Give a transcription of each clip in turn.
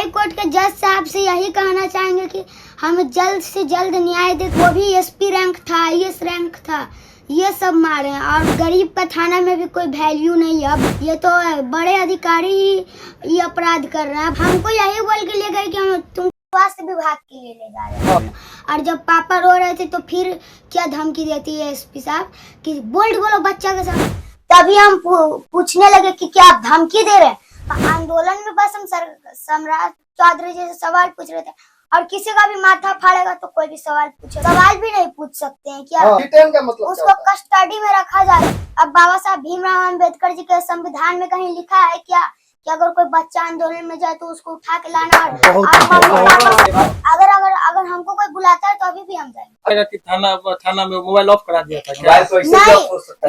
High court के जज साहब से यही कहना चाहेंगे कि हमें जल्द से जल्द न्याय दे। वो भी एसपी रैंक था, आईएएस रैंक था, ये सब मारे हैं और गरीब का थाना में भी कोई वैल्यू नहीं है। अब ये तो बड़े अधिकारी ही ये अपराध कर रहे हैं। हमको यही बोल के ले गए कि हम तुम स्वास्थ्य विभाग के लिए ले जा रहे हैं। और जब पापा रो रहे थे तो फिर क्या धमकी देती है एसपी साहब कि बोल्ड बोलो बच्चा के साथ। तभी हम पूछने लगे कि क्या आप धमकी दे रहे हैं। आंदोलन में बस हम सम्राट चौधरी जी से सवाल पूछ रहे थे और किसी का भी माथा फाड़ेगा तो कोई भी सवाल पूछे, सवाल भी नहीं पूछ सकते हैं क्या? का मतलब उसको कस्टडी में रखा जाए। अब बाबा साहब भीमराव अम्बेडकर जी के संविधान में कहीं लिखा है क्या कि अगर कोई बच्चा आंदोलन में जाए तो उसको उठा के लाना और अगर हमको कोई बुलाता है तो अभी भी हम जाएंगे। कि थाना में मोबाइल ऑफ करा दिया था नहीं,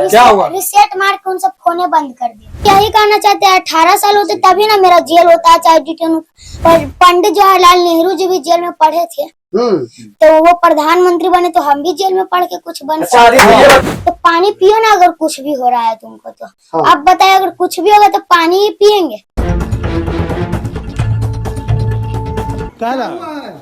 क्या हुआ? रिसेट मार के उन सब फोने बंद कर दिए। यही कहना चाहते हैं 18 साल होते तभी ना मेरा जेल होता है, चाहे डिटेन। पर पंडित जवाहरलाल नेहरू जी भी जेल में पढ़े थे तो वो प्रधानमंत्री बने तो हम भी जेल में पढ़ के कुछ बन सकते। तो पानी पियो ना अगर कुछ भी हो रहा है तुमको तो। अब बताए अगर कुछ भी होगा तो पानी ही पियेंगे।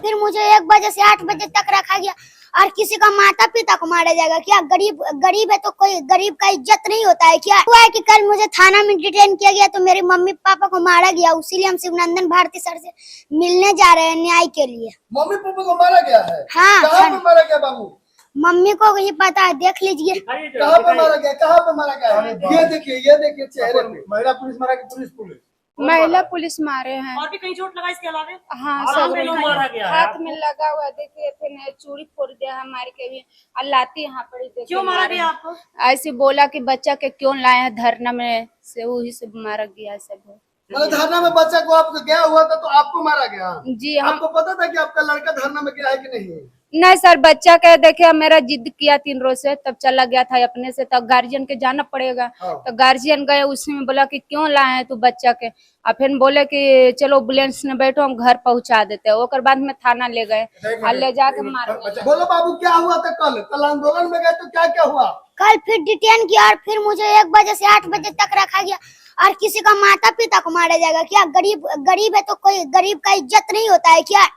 फिर मुझे 1 बजे से 8 बजे तक रखा गया और किसी का माता पिता को मारा जाएगा क्या? गरीब है तो कोई गरीब का इज्जत नहीं होता है क्या? हुआ है कि कल मुझे थाना में डिटेन किया गया तो मेरे मम्मी पापा को मारा गया, उसीलिए हम शिवनंदन भारती सर से मिलने जा रहे हैं न्याय के लिए। मम्मी पापा को मारा गया है? हाँ, कहाँ पे मारा गया बाबू? मम्मी को ही पता है, देख लीजिए। कहाँ पे मारा गया? कहाँ पे मारा गया? ये देखिए चेहरे पे। महिला पुलिस मारा कि पुलिस? महिला पुलिस मारे हैं। और भी कहीं चोट लगा इसके अलावा? हाँ, सब मारा गया है। हाथ में लगा हुआ देखिए, फिर चूड़ी फोड़ दिया हमारे के भी, लाती यहाँ पर देखिए। क्यों मारा गया आपको? ऐसे बोला कि बच्चा के क्यों लाए हैं धरना में, से वही से मारा गया सब। मतलब धरना में बच्चा को आपको गया हुआ था तो आपको मारा गया? जी, आपको पता था कि आपका लड़का धरना में गया है कि नहीं? नहीं सर, बच्चा के देखिए मेरा जिद किया 3 रोज से, तब चला गया था अपने से। तब गार्जियन के जाना पड़ेगा तो गार्जियन गए, उसी में बोला कि क्यों लाए हैं तू बच्चा के। और फिर बोले कि चलो एम्बुलेंस में बैठो हम घर पहुंचा देते हैं। और बाद में थाना ले गए और ले जाके मार। बोलो बाबू क्या हुआ था कल आंदोलन में गए तो क्या हुआ? कल फिर डिटेन किया और फिर मुझे 1 बजे से 8 बजे तक रखा गया और किसी का माता पिता को मारा जाएगा क्या? गरीब है तो कोई गरीब का इज्जत नहीं होता है क्या?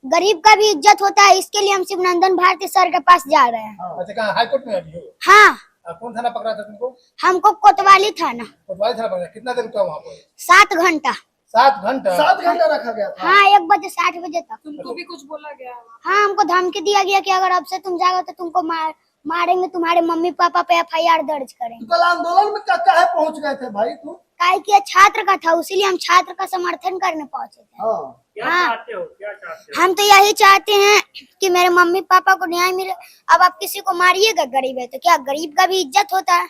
गरीब का भी इज्जत होता है, इसके लिए हम शिवनंदन भारती सर के पास जा रहे हैं। अच्छा, कहाँ हाई कोर्ट में अभी हो? हाँ। कौन थाना पकड़ा था तुमको? हमको कोतवाली थाना। कोतवाली थाना पकड़ा। कितना देर रुका वहाँ पर? 7 घंटा। 7 घंटा? 7 घंटा रखा गया था? हाँ, 1 बजे से 8 बजे तक। तुमको भी कुछ बोला गया? हाँ, हमको धमकी दिया गया कि अगर अब से तुम जाओगे तो तुमको मारेंगे, तुम्हारे मम्मी पापा पे FIR दर्ज करेंगे। कल आंदोलन में क्या पहुँच गए थे भाई तुम? काहे कि छात्र का था, इसीलिए हम छात्र का समर्थन करने पहुंचे थे। क्या चाहते हो? हम तो यही चाहते हैं कि मेरे मम्मी पापा को न्याय मिले। अब आप किसी को मारिएगा, गरीब है तो क्या? गरीब का भी इज्जत होता है।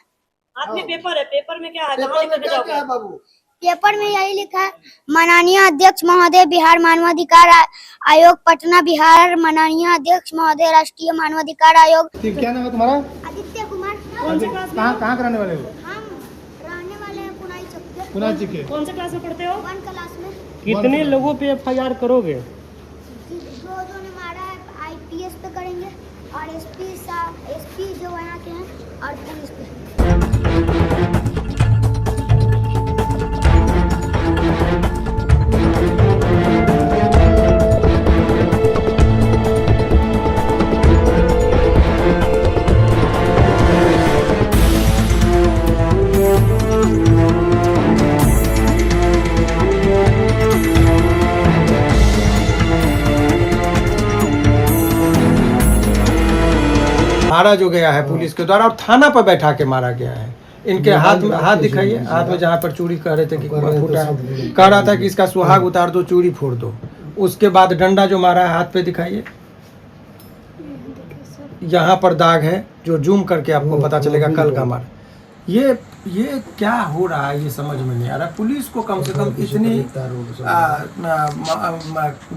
हाथ में पेपर है, पेपर में क्या है? पेपर में क्या है बाबू? पेपर में यही लिखा है, माननीय अध्यक्ष महोदय बिहार मानवाधिकार आयोग पटना बिहार, माननीय अध्यक्ष महोदय राष्ट्रीय मानवाधिकार आयोग। क्या नाम है तुम्हारा? आदित्य कुमार। कहाँ रहने वाले हो? हम रहने वाले हैं पुनाची के। कौन से क्लास में पढ़ते हो? 1 क्लास में। कितने लोगों पे FIR करोगे? जो ने मारा है IPS पे करेंगे और SP जो यहाँ के हैं और पुलिस पे। मारा जो गया है पुलिस के द्वारा और थाना पर बैठा के मारा गया है। इनके हाथ दिखाइए, हाथ में जहाँ पर चूड़ी कह रहे थे कि फूटा, कह रहा था कि इसका सुहाग उतार दो, चूड़ी फोड़ दो। उसके बाद डंडा जो मारा है हाथ पे दिखाइए, यहाँ पर दाग है जो जूम करके आपको पता चलेगा कल का मार। ये क्या हो रहा है ये समझ में नहीं आ रहा। पुलिस को कम से कम इतनी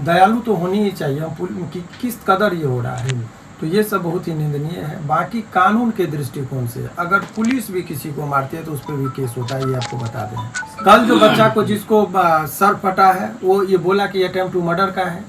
दयालु तो होनी ही चाहिए। किस कदर ये हो रहा है, तो ये सब बहुत ही निंदनीय है। बाकी कानून के दृष्टिकोण से अगर पुलिस भी किसी को मारती है तो उस पर भी केस होता है, ये आपको बता दें। कल जो बच्चा को जिसको सर फटा है वो ये बोला कि अटेम्प्ट टू मर्डर का है,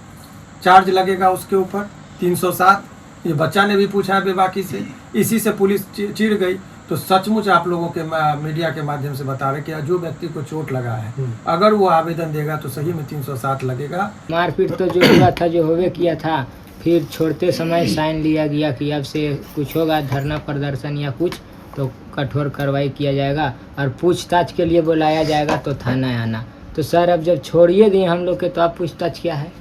चार्ज लगेगा उसके ऊपर 307। ये बच्चा ने भी पूछा है बेबाकी से, इसी से पुलिस चिढ़ गई। तो सचमुच आप लोगों के मीडिया के माध्यम से बता रहे कि जो व्यक्ति को चोट लगा है अगर वो आवेदन देगा तो सही में 307 लगेगा। मारपीट तो जो हुआ था जो होवे किया था, फिर छोड़ते समय साइन लिया गया कि अब से कुछ होगा धरना प्रदर्शन या कुछ तो कठोर कार्रवाई किया जाएगा और पूछताछ के लिए बुलाया जाएगा तो थाना आना। तो सर अब जब छोड़िए दिए हम लोग के तो अब पूछताछ क्या है?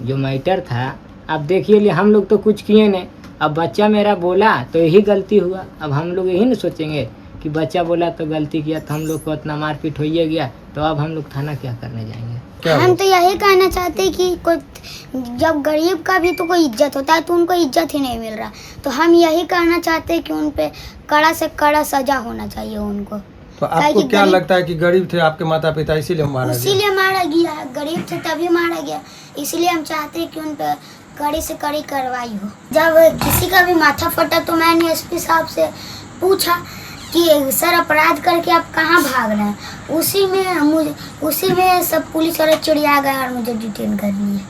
जो मैटर था अब देखिए लिए हम लोग तो कुछ किए नहीं, अब बच्चा मेरा बोला तो यही गलती हुआ। अब हम लोग यही न सोचेंगे कि बच्चा बोला तो गलती किया, तो हम लोग को इतना मारपीट हो ही गया तो अब हम लोग थाना क्या करने जाएंगे? हम तो यही कहना चाहते हैं कि कोई जब गरीब का भी तो कोई इज्जत होता है तो उनको इज्जत ही नहीं मिल रहा, तो हम यही कहना चाहते हैं कि उन पे कड़ा से कड़ा सजा होना चाहिए उनको। तो आपको क्या लगता है कि गरीब थे आपके माता पिता इसीलिए मारा गया? इसीलिए मारा गया, गरीब थे तभी मारा गया, इसलिए हम चाहते हैं कि उन पे कड़ी से कड़ी कार्रवाई हो। जब किसी का भी माथा फटा तो मैंने एसपी साहब से पूछा कि सर अपराध करके आप कहाँ भाग रहे हैं, उसी में सब पुलिस वाले चिड़िया गए और मुझे डिटेन कर लिए।